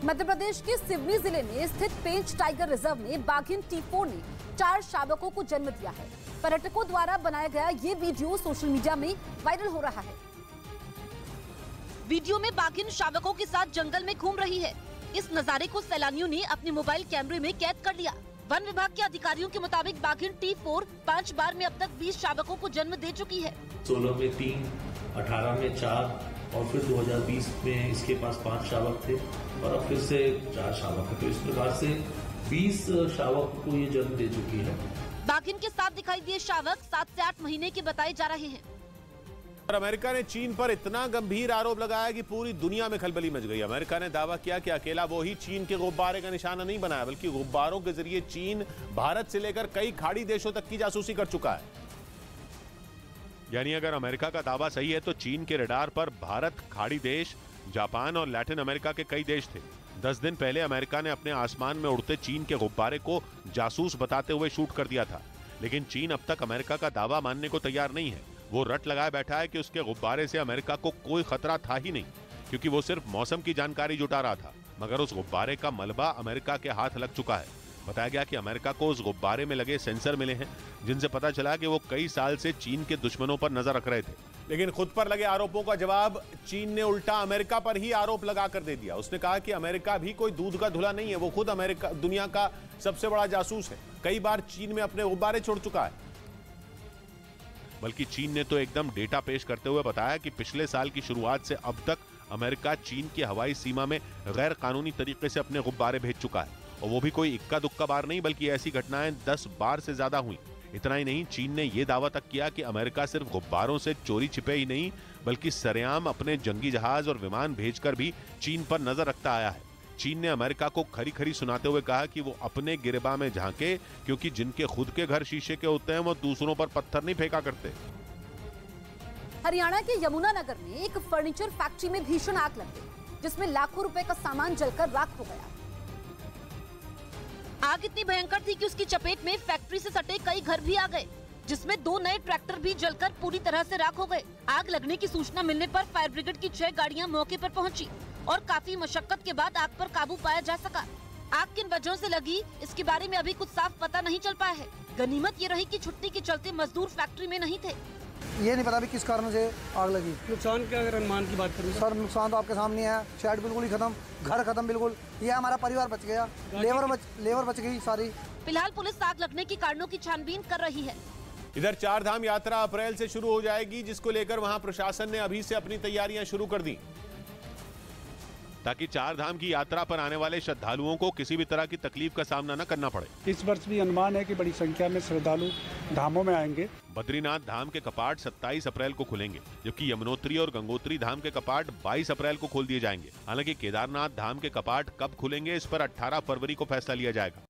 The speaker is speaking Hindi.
मध्य प्रदेश के सिवनी जिले में स्थित पेंच टाइगर रिजर्व में बाघिन T4 ने 4 शावकों को जन्म दिया है। पर्यटकों द्वारा बनाया गया ये वीडियो सोशल मीडिया में वायरल हो रहा है। वीडियो में बाघिन शावकों के साथ जंगल में घूम रही है। इस नजारे को सैलानियों ने अपने मोबाइल कैमरे में कैद कर लिया। वन विभाग के अधिकारियों के मुताबिक बाघिन T4 5 बार में अब तक 20 शावकों को जन्म दे चुकी है। 16 में 3, 18 में 4 और फिर 2020 में इसके पास 5 शावक थे और अब फिर से 4 शावक है। तो इस प्रकार से 20 शावक को ये जन्म दे चुकी है। बाघिन के साथ दिखाई दिए शावक 7 से 8 महीने के बताए जा रहे हैं। अमेरिका ने चीन पर इतना गंभीर आरोप लगाया कि पूरी दुनिया में खलबली मच गई। अमेरिका ने दावा किया कि अकेला वो ही चीन के गुब्बारे का निशाना नहीं बनाया, बल्कि गुब्बारों के जरिए चीन भारत से लेकर कई खाड़ी देशों तक की जासूसी कर चुका है। यानी अगर अमेरिका का दावा सही है तो चीन के रडार पर भारत, खाड़ी देश, जापान और लैटिन अमेरिका के कई देश थे। 10 दिन पहले अमेरिका ने अपने आसमान में उड़ते चीन के गुब्बारे को जासूस बताते हुए शूट कर दिया था, लेकिन चीन अब तक अमेरिका का दावा मानने को तैयार नहीं है। वो रट लगाए बैठा है कि उसके गुब्बारे से अमेरिका को कोई खतरा था ही नहीं, क्योंकि वो सिर्फ मौसम की जानकारी जुटा रहा था। मगर उस गुब्बारे का मलबा अमेरिका के हाथ लग चुका है। बताया गया कि अमेरिका को उस गुब्बारे में लगे सेंसर मिले हैं, जिनसे पता चला कि वो कई साल से चीन के दुश्मनों पर नजर रख रहे थे। लेकिन खुद पर लगे आरोपों का जवाब चीन ने उल्टा अमेरिका पर ही आरोप लगा कर दे दिया। उसने कहा कि अमेरिका भी कोई दूध का धुला नहीं है, वो खुद अमेरिका दुनिया का सबसे बड़ा जासूस है। कई बार चीन में अपने गुब्बारे छोड़ चुका है। बल्कि चीन ने तो एकदम डेटा पेश करते हुए बताया कि पिछले साल की शुरुआत से अब तक अमेरिका चीन की हवाई सीमा में गैर कानूनी तरीके से अपने गुब्बारे भेज चुका है, और वो भी कोई इक्का दुक्का बार नहीं, बल्कि ऐसी घटनाएं 10 बार से ज्यादा हुई। इतना ही नहीं, चीन ने यह दावा तक किया कि अमेरिका सिर्फ गुब्बारों से चोरी छिपे ही नहीं, बल्कि सरेआम अपने जंगी जहाज और विमान भेजकर भी चीन पर नजर रखता आया है। चीन ने अमेरिका को खरी खरी सुनाते हुए कहा कि वो अपने गिरबा में झांके, क्योंकि जिनके खुद के घर शीशे के होते हैं वो दूसरों पर पत्थर नहीं फेंका करते। हरियाणा के यमुनानगर में एक फर्नीचर फैक्ट्री में भीषण आग लग गई, जिसमें लाखों रुपए का सामान जलकर राख हो गया। आग इतनी भयंकर थी कि उसकी चपेट में फैक्ट्री से सटे कई घर भी आ गए, जिसमें 2 नए ट्रैक्टर भी जलकर पूरी तरह से राख हो गए। आग लगने की सूचना मिलने पर फायर ब्रिगेड की 6 गाड़ियां मौके पर पहुंची और काफी मशक्कत के बाद आग पर काबू पाया जा सका। आग किन वजहों से लगी, इसके बारे में अभी कुछ साफ पता नहीं चल पाया है। गनीमत ये रही कि छुट्टी के चलते मजदूर फैक्ट्री में नहीं थे। ये नहीं पता भी किस कारण से आग लगी। नुकसान क्या, अगर अनुमान की बात करूँ सर, नुकसान तो आपके सामने है। शेड बिल्कुल ही खत्म, घर खत्म बिल्कुल। ये हमारा परिवार बच गया, लेबर बच गई सारी। फिलहाल पुलिस आग लगने के कारणों की छानबीन कर रही है। इधर 4 धाम यात्रा अप्रैल से शुरू हो जाएगी, जिसको लेकर वहां प्रशासन ने अभी से अपनी तैयारियां शुरू कर दी, ताकि 4 धाम की यात्रा पर आने वाले श्रद्धालुओं को किसी भी तरह की तकलीफ का सामना न करना पड़े। इस वर्ष भी अनुमान है कि बड़ी संख्या में श्रद्धालु धामों में आएंगे। बद्रीनाथ धाम के कपाट 27 अप्रैल को खुलेंगे, जबकि यमुनोत्री और गंगोत्री धाम के कपाट 22 अप्रैल को खोल दिए जाएंगे। हालांकि केदारनाथ धाम के कपाट कब खुलेंगे, इस पर 18 फरवरी को फैसला लिया जाएगा।